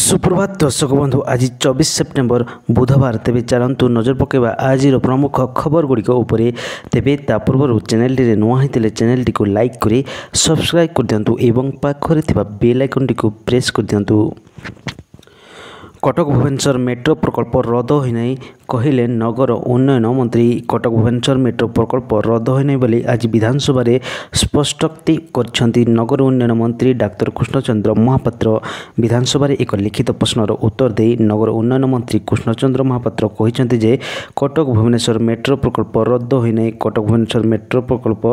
सुप्रभात दर्शक बंधु आज 24 सेप्टेम्बर बुधवार तेज चलतु नजर पकड़ा आज प्रमुख खबर गुड़िक तेज ता पूर्व चैनल टी नुआ होते चैनल टी लाइक कर सब्सक्राइब कर दिंतु एवं पाखरे बेल आइकन टी प्रेस कर दिंतु। कटक भुवनेश्वर मेट्रो प्रकल्प रद्द होना कहले नगर उन्नयन मंत्री। कटक भुवनेश्वर मेट्रो प्रकल्प रद्द होना बोली आज विधानसभा स्पष्टोक्ति करछंती नगर उन्नयन मंत्री डाक्टर कृष्णचंद्र महापात्र। विधानसभा एक लिखित प्रश्नर उत्तर दे नगर उन्नयन मंत्री कृष्णचंद्र महापात्र कहते जे कटक भुवनेश्वर मेट्रो प्रकल्प रद्द होना कटक भुवनेश्वर मेट्रो प्रकल्प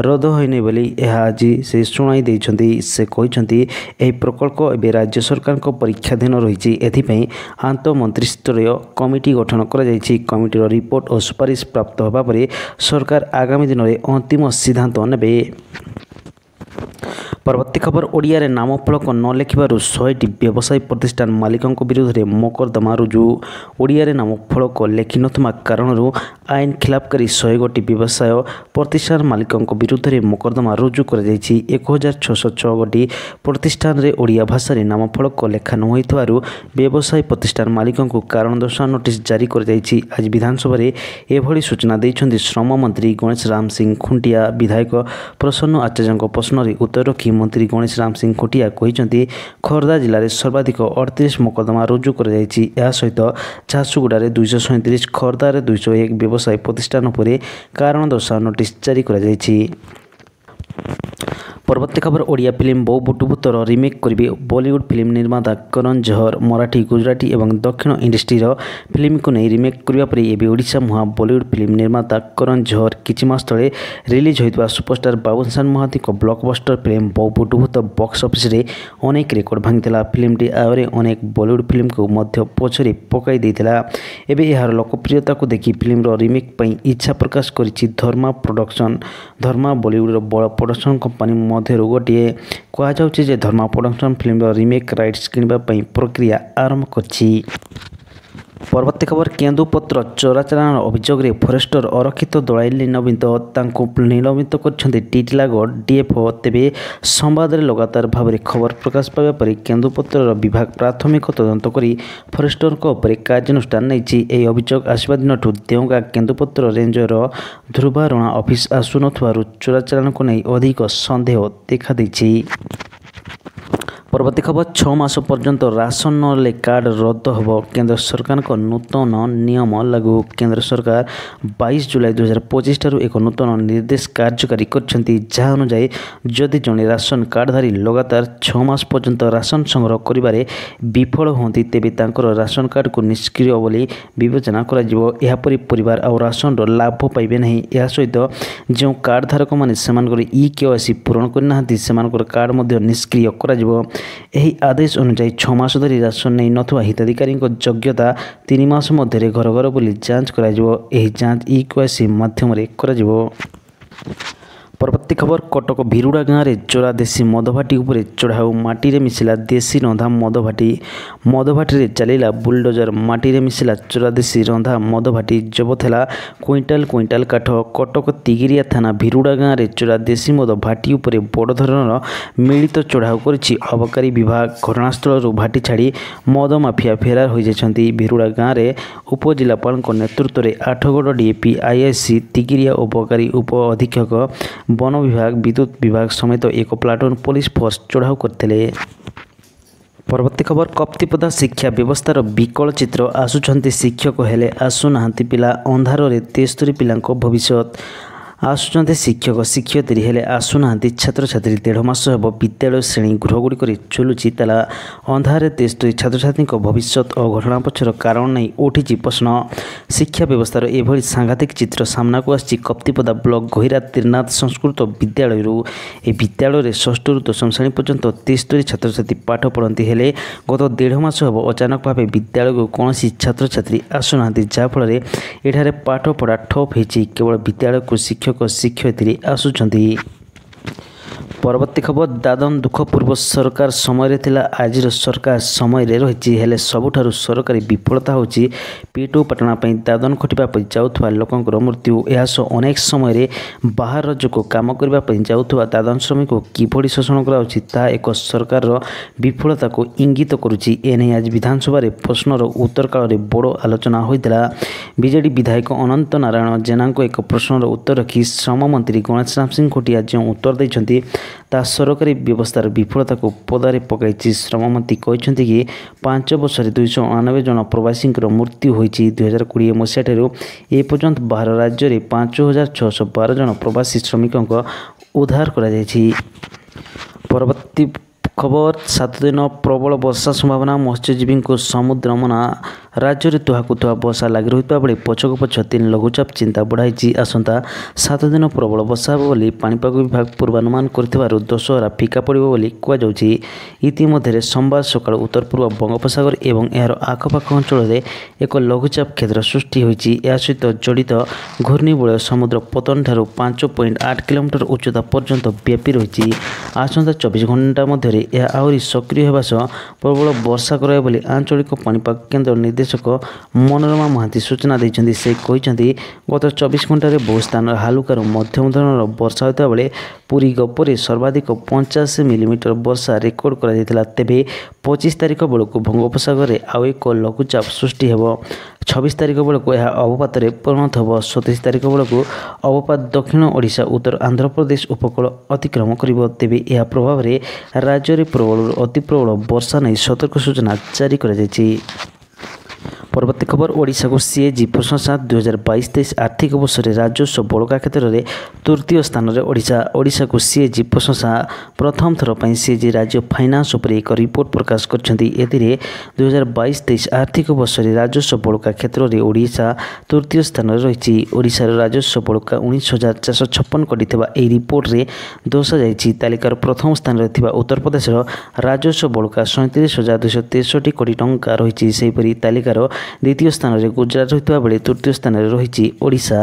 रद्द होना बोली आज से शुणाई देइछंती। से कहते यह प्रकल्प एवं राज्य सरकार परीक्षाधीन रही आंत मंत्रिस्तरीय कमिटी गठन कर कमिटीर रिपोर्ट और सुपारिश प्राप्त होगा पर सरकार आगामी दिन में अंतिम सिद्धांत नेबे। परवर्ती खबर ओडिया रे नामफलक न लेखिबारु 100टी व्यवसायी प्रतिष्ठान मालिकों विरुद्ध में मोकदमा रुजु। ओडिया रे नामफलक लेखि नथमा कारणरू आईन खिलाफ करी 100टी व्यवसाय प्रतिष्ठान मालिकों विरुद्ध में मोकदमा रुजु कर 1606 गोटी प्रतिष्ठान रे ओडिया भाषा रे नामफलक लेखा न होइथारु व्यवसायी प्रतिष्ठान मालिकों को कारण दर्शाओ नोटिस जारी कर आज विधानसभा रे एभली सूचना दैछन्ती श्रम मंत्री गणेश राम सिंह खुंटिया। विधायक प्रसन्न आचार्य प्रश्न रे उत्तर रखी मंत्री गणेश राम सिंह खुंटिया कहते खोर्धा जिले में सर्वाधिक 38 मोकदमा रुजु कर सहित झारसुगुड़ा 237 खोर्धा 201 व्यवसाय प्रतिष्ठान पर कारण दर्शाओ नोटिस जारी कर। परवर्ती खबर ओडिया फिल्म बो बुटुभूतर रिमेक करेंगे बॉलीवुड फिल्म निर्माता करण जौहर। मराठी गुजराती और दक्षिण इंडस्ट्रीर फिल्म को नहीं रिमेक करने पर एवं ओडिशा मुहां बॉलीवुड फिल्म निर्माता करण जौहर किछि मास तले रिलीज होइतबा सुपरस्टार बाबुसान महांती को ब्लॉकबस्टर फिल्म बो बुटुभूत बॉक्स ऑफिस रे अनेक रेकर्ड भांगिला। फिल्मटी आगे अनेक बॉलीवुड फिल्म को मध्य पछरे पकाई देथिला। एबे यार लोकप्रियता को देखि फिल्म रिमेक पई इच्छा प्रकाश करिछि धर्मा प्रोडक्शन। धर्मा बॉलीवुड बड़ प्रोडक्शन कंपनी मध्य गोटे कहुचे जे धर्मा प्रोडक्शन फिल्म रिमेक राइट्स किणवाई प्रक्रिया आरंभ करछि। परवर्ती खबर केन्दुपत्र चोराचालान अभियोग में फरेस्टर अरक्षित दलाइली नवीन निलंबित कर टिटिलागढ़ डीएफओ। तेबे संवाद में लगातार भाव में खबर प्रकाश पाइबा पर केन्दुपत्र विभाग प्राथमिक तदंत कर फरेस्टर कार्यानुष्ठान नहीं। अभियोग आसवा दिन देवगा केन्दुपत्र रेंजर ध्रुवारणा ऑफिस आसुन चोराचालान को नहीं अधिक सन्देह देखा देछि। परवर्ती खबर 6 मास पर्यंत राशन नले कार्ड रद्द हो केंद्र सरकार को नूतन नियम लागू। केंद्र सरकार 22 जुलाई 2025 ठारू एक नूतन निर्देश कार्यकारी करछंती जहाँ अनुसार जदि जड़े राशन कार्डधारी लगातार 6 मास पर्यंत राशन संग्रह करिबारे विफल होती तेबे तांकर राशन कार्ड को निष्क्रिय बोली विवेचना करा जिवो। एहा परि परिवार आ राशन लाभ पाइबे नहीं। या सहित जो कार्डधारक माने सेमानकर ई-केवाईसी पूरण करनाहांती सेमानकर कार्ड मध्ये निष्क्रिय करा जिवो। यही आदेश अनुसार 6 मास धरी राशन नहीं नथुवा हिताधिकारी योग्यता 3 मास मध्य घर घर बुली जांच करा जिवो। एही जांच ई-केवाईसी माध्यम करा जिवो। परवर्ती खबर कटक भिरुड़ा गाँव में चोरा देशी मदभाटी उपर चढ़ाऊ माटी मिसिला देशी रंधा मदभाटी। मदभाटी चलला बुलडोजर माटी मिसिला चोरा देशी रंधा मदभाटी जबत है क्विंटाल क्विंटाल काठ। कटक तिगिरिया थाना भिरुड़ा गाँव में चोरा देशी मद भाटी उपर बड़ धरणर मिलित चढ़ाऊ कर अबकारी विभाग। घटनास्थल भाटी छाड़ी मद माफिया फेरार हो जाती। भिरुड़ा गाँव में उपजिलापाल नेतृत्व में 8गड़ डीएपी आईआईसी तिगिरिया अबकारी उप अधीक्षक वन विभाग विद्युत विभाग समेत एक प्लाटून पुलिस फोर्स चढ़ाऊ करते। परवर्ती खबर कप्तिपदा शिक्षा व्यवस्थार विकल चित्र आसुछंती शिक्षक हेले आसुना पिला अंधार 73 पिलांको भविष्यत। आसुचंते शिक्षक शिक्षयित्री हेले आसुना छात्र छात्री 1.5 मास हेब विद्यालय श्रेणी गृहगुड़िक चलुची ताला अंधारे 73 छात्र छात्री भविष्यत और घटना पछर कारण नहीं उठी प्रश्न। शिक्षा व्यवस्थार एभली सांघातिक चित्र सामना को आसी कप्तिपदा ब्लॉक गहिरा त्रिनाथ संस्कृत विद्यालय विद्यालय 6ठ ରୁ 10ମ श्रेणी पर्यंत 73 छात्र छात्री पाठ पढ़ती हेले गत 1.5 मास हेब अचानक भाव विद्यालय को कौन छात्र छात्री आसुना जहाँफल एठारे पाठ पढ़ा ठप होती। केवल विद्यालय को शिक्षक शिक्षयित्री आसुचंती। परवर्ती खबर दादन दुखपूर्व सरकार समय थिला आजिर सरकार समय रही हेले सबुठारु सरकारी विफलता होची पेटो पाटना दादन खटिबा पई जाउथवा लोकंकर मृत्यु यासो अनेक समय बाहर राज्यको काम करबा पई जाउथवा दादन श्रमिक को किभଳି शोषण कराउची ता एक सरकार विफलता को इंगित करुची एने आज विधानसभा रे प्रश्नर उत्तर काल रे बड़ आलोचना होइतला बीजेडी विधायक अनंत नारायण जेना को एक प्रश्नर उत्तर रखी श्रम मंत्री गणेश राम सिंह खोटिया जो उत्तर दैछंती ता सरकारी व्यवस्थार विफलता को पदारे पकाई श्रम मंत्री कहते कि 5 वर्ष 299 जन प्रवासी मृत्यु होती 2020 मसीह ए पर्यंत बाहर राज्य में 5612 जन प्रवासी श्रमिकों उद्धार कर परवर्ती खबर 7 दिन प्रबल वर्षा संभावना मत्स्यजीवी को समुद्र मना राज्य में तुहाकुआ वर्षा लगी रही बेले पछक पछ 3 लघुचाप चिंता बढ़ाई आसंता 7 दिन प्रबल वर्षा होली पाणीपाग विभाग पूर्वानुमान कर दशहरा फिका पड़ो कहुच्छी इतिमध्य सोमवार सकाल उत्तर पूर्व बंगोपसागर एवं यार आखपाख अंचल में एक लघुचाप क्षेत्र सृष्टि होती सहित जड़ित घूर्णिबलय समुद्र पतन ठारू 5.8 किलोमीटर उच्चता पर्यंत व्यापी रही आसंता 24 घंटा मध्य यह आहरी सक्रिय होगा सह प्रबल वर्षा कराए आंचलिक पाणीपाग केन्द्र निर्देशक मनोरमा महांती सूचना देते से कहते गत 24 घंटे बहु स्थान हालुकार मध्यम धरणर वर्षा होता बेले पुरी गपरे सर्वाधिक 85 मिलीमीटर वर्षा रेकर्ड कर तेबे 25 तारिख बेलू बंगोपसागर में आउ एक लघुचाप सृष्टि हो 26 तारिख बेलू यह अवपात परिणत हो 27 तारिख बेलू अवपात दक्षिण ओडिशा उत्तर आंध्र प्रदेश उपकूल अतिक्रम कर तेबे यह प्रभाव में राज्य में प्रबल अति प्रबल वर्षा नहीं सतर्क सूचना जारी कर परवर्ती खबर ओडिशा को सीएजी प्रशंसा 2022-23 आर्थिक वर्ष में राजस्व बड़का क्षेत्र में तृतीय स्थान में ओडिशा को सीएजी प्रशंसा प्रथम थर पर सीएजी राज्य फाइनान्स उपर एक रिपोर्ट प्रकाश करछंती 2022-23 आर्थिक वर्ष में राजस्व बड़का क्षेत्र में ओडिशा तृतीय स्थान में रही ओडिशार राजस्व बड़का 19,456 कोटी थिबा एही रिपोर्ट रे दर्शाଯାଇଛି तालिकार प्रथम स्थान में उत्तर प्रदेश राजस्व बड़का 37,263 कोटी टंका रही सेहीपरि तालिकार द्वितीय स्थान में गुजरात रही बेले तृतीय स्थान में रही ओडिशा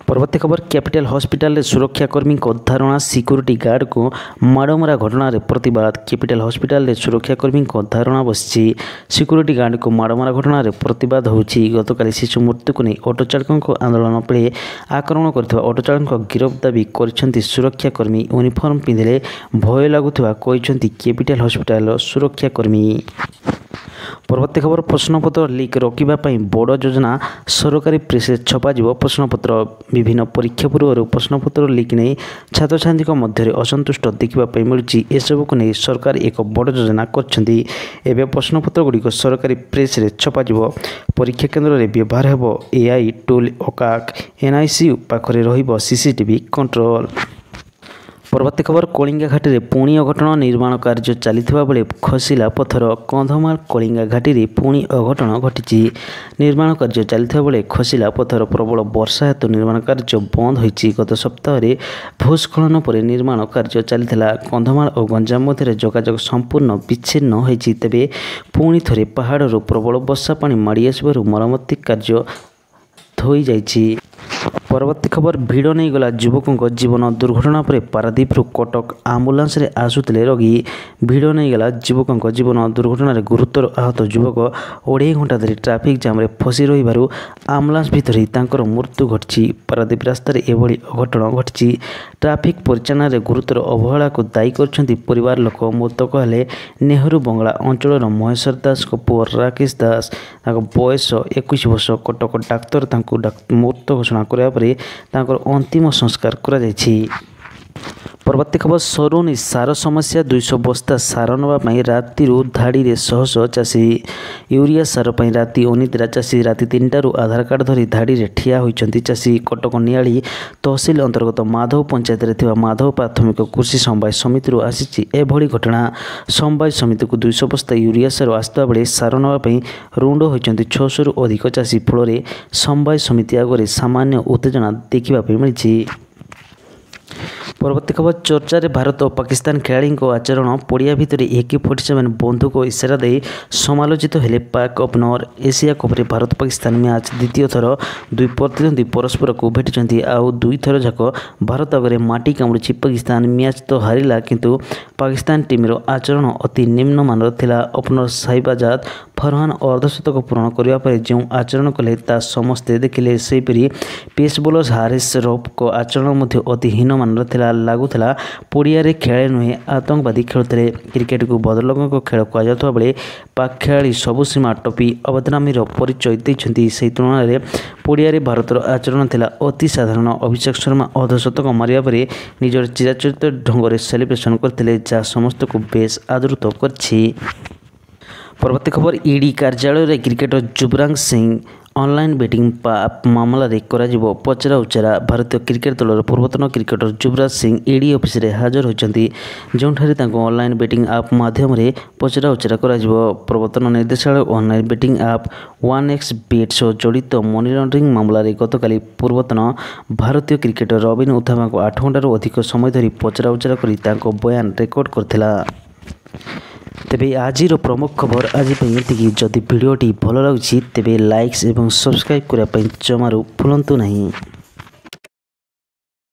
परवर्ती खबर कैपिटल हॉस्पिटल सुरक्षाकर्मी धारणा सिक्यूरीटी गार्ड को माड़मरा घटना प्रतिवाद कैपिटल हॉस्पिटल सुरक्षाकर्मी धारणा बसी सिक्यूरीटी गार्ड को माड़मरा घटना प्रतिवाद होची गतकाली शिशु मृत्यु को नहीं ऑटो चालकों आंदोलन बेले आक्रमण कर ऑटो चालक गिरफ दाबी कर सुरक्षाकर्मी यूनिफॉर्म पिंधिले भय लगुवा कैपिटल हॉस्पिटल सुरक्षाकर्मी परवर्ती खबर प्रश्नपत्र लीक रोकवाई बड़ योजना सरकारी प्रेस छपा प्रश्नपत्र विभिन्न परीक्षा पूर्व प्रश्नपत्र लीक नहीं छात्र छात्री मध्य असंतुष्ट देखा मिलूँ एसबू को नहीं सरकार एक बड़ योजना कर प्रश्नपत्र गुड़िक सरकारी प्रेस छपा परीक्षा केन्द्र में व्यवहार हो एआई टूल ओकाक एनआईसी पाखरे रहिबो सीसीटीवी कंट्रोल परवर्ती खबर कलिंगा घाटी में पुणी अघटन निर्माण कार्य चलता बेले खसला पथर कंधमाल कलिंगा घाटी में पुणी अघटन घटी निर्माण कार्य चलता बेले खसला पथर प्रबल वर्षा हेतु निर्माण कार्य बंद होती गत सप्ताह भूस्खलन पर निर्माण कार्य चलता कंधमाल और गंजाम मध्य जोगाजोग संपूर्ण विच्छिन्न होती तेबे पुणी थरे पहाड़ प्रबल वर्षा पानी माड़ी आसबार मरम्मती कार्य धोई जाइछि परवर्ती खबर भिड़ नहीं गला युवकों जीवन दुर्घटना पर पारादीप कटक आम्बुलांस रे आसुले रोगी भिड़ नहीं गला युवकों जीवन दुर्घटना गुरुतर आहत युवक 2.5 घंटा धरी ट्राफिक जाम रे फसी रही आम्बुलांस भितर ही तांकर मृत्यु घटी पारादीप रास्तार एभली अघटन घटी ट्राफिक परिचालन गुरुतर अवहेला को दायी कर परिवार लोक मृतक हेले नेहरू बंगला अंचल महेश्वर दास को पुओ राकेश दास बयस 21 वर्ष कटक डाक्तर मृत घोषणा करने अंतिम संस्कार करा जायछि। परवर्ती खबर सरुनी सार समस्या 200 बस्ता सार नापी राति धाड़ी रे शह शह चाषी यूरिया सार पर राति अनिद्रा चाषी राति 3टारू आधार कार्ड धरी धाड़ी रे ठिया होइछन्ति चाषी कटक नियाली तहसिल अंतर्गत माधव पंचायत रे थिबा माधव प्राथमिक कृषि समवाय समिति आसी एभली घटना समवाय समिति को 200 बस्ता यूरिया सार आसता बेले सार नापी रुंड होइछन्ति 600 रु अधिक चाषी फल समवाय समिति आगे सामान्य उत्तेजना देखा मिली ପରବର୍ତ୍ତୀ ଖବର ଚର୍ଚ୍ଚାରେ ଭାରତ ଓ ପାକିସ୍ତାନ ଖେଳାଳିଙ୍କ ଆଚରଣ ପଡ଼ିଆ ଭିତରେ AK-47 ବନ୍ଧୁକ ଇସାରା ଦେଇ ସମାଲୋଚିତ ହେଲେ ପାକ୍ ଓପନର। ଏସିଆ କପ୍ରେ ଭାରତ ପାକିସ୍ତାନ ମ୍ୟାଚ୍ ଦ୍ୱିତୀୟ ଥର ଦୁଇ ପ୍ରତିଦ୍ୱନ୍ଦ୍ୱୀ ପରସ୍ପରକୁ ଭେଟିଛନ୍ତି। ଆଉ ଦୁଇଥର ଯାକ ଭାରତ ଆଗରେ ମାଟି କାମୁଡ଼ିଛି ପାକିସ୍ତାନ। ମ୍ୟାଚ୍ ତ ହାରିଲା, କିନ୍ତୁ ପାକିସ୍ତାନ ଟିମ୍ର ଆଚରଣ ଅତି ନିମ୍ନମାନର ଥିଲା। ଓପନର ସାହିବାଜାଦ ଫରହାନ ଅର୍ଦ୍ଧଶତକ ପୂରଣ କରିବା ପରେ ଯେଉଁ ଆଚରଣ କଲେ ତାହା ସମସ୍ତେ ଦେଖିଲେ। ସେହିପରି ପେସ୍ ବୋଲର ହାରିସ୍ ରୌଫଙ୍କ ଆଚରଣ ମଧ୍ୟ ଅତି ହୀନମାନର ଥିଲା। ଲାଗୁଥିଲା ପଡ଼ିଆରେ ଖେଳାଳି ନୁହେଁ, ଆତଙ୍କବାଦୀ ଖେଳୁଥିଲେ। କ୍ରିକେଟକୁ ଭଦ୍ରଲୋକଙ୍କ ଖେଳ କୁହାଯାଉଥିବା ବେଳେ ପାକ୍ ଖେଳାଳି ସବୁ ସୀମା ଟପି ଅବଦନାମୀର ପରିଚୟ ଦେଇଛନ୍ତି। ସେହି ତୁଳନାରେ ପଡ଼ିଆରେ ଭାରତର ଆଚରଣ ଥିଲା ଅତି ସାଧାରଣ। ଅଭିଷେକ ଶର୍ମା ଅର୍ଦ୍ଧଶତକ ମାରିବା ପରେ ନିଜର ଚିରାଚରିତ ଢଙ୍ଗରେ ସେଲିବ୍ରେସନ୍ କରିଥିଲେ, ଯାହା ସମସ୍ତଙ୍କୁ ବେଶ୍ ଆଦୃତ କରିଛି। ପରବର୍ତ୍ତୀ ଖବର ଇଡି କାର୍ଯ୍ୟାଳୟରେ cricketer Yuvraj Singh online betting ମାମଲାରେ କରାଯିବ ପଚରାଉଚରା। ଭାରତୀୟ କ୍ରିକେଟ ଦଳର ପୂର୍ବତନ କ୍ରିକେଟର ଯୁବରାଜ ସିଂ ଇଡି ଅଫିସରେ ହାଜର ହୋଇଛନ୍ତି, ଯେଉଁଠାରେ ତାଙ୍କୁ ଅନଲାଇନ୍ ବେଟିଂ ଆପ୍ ମାଧ୍ୟମରେ ପଚରାଉଚରା କରାଯିବ। ପ୍ରବର୍ତ୍ତନ ନିର୍ଦ୍ଦେଶାଳୟ ଅନଲାଇନ୍ ବେଟିଂ ଆପ୍ 1xBet ସହ ଜଡ଼ିତ ମନି ଲଣ୍ଡରିଂ ମାମଲାରେ ଗତକାଲି ପୂର୍ବତନ ଭାରତୀୟ କ୍ରିକେଟର ରବିନ ଉଥାପାଙ୍କୁ 8 ଘଣ୍ଟାରୁ ଅଧିକ ସମୟ ଧରି ପଚରାଉଚରା କରି ତାଙ୍କ ବୟାନ ରେକର୍ଡ କରିଥିଲା। ତେବେ ଆଜିର ପ୍ରମୁଖ ଖବର ଆଜି ପାଇଁ ଏତିକି। ଯଦି ଭିଡ଼ିଓଟି ଭଲ ଲାଗୁଛି ତେବେ ଲାଇକ୍ସ ଏବଂ ସବସ୍କ୍ରାଇବ୍ କରିବା ପାଇଁ ଜମାରୁ ଭୁଲନ୍ତୁ ନାହିଁ।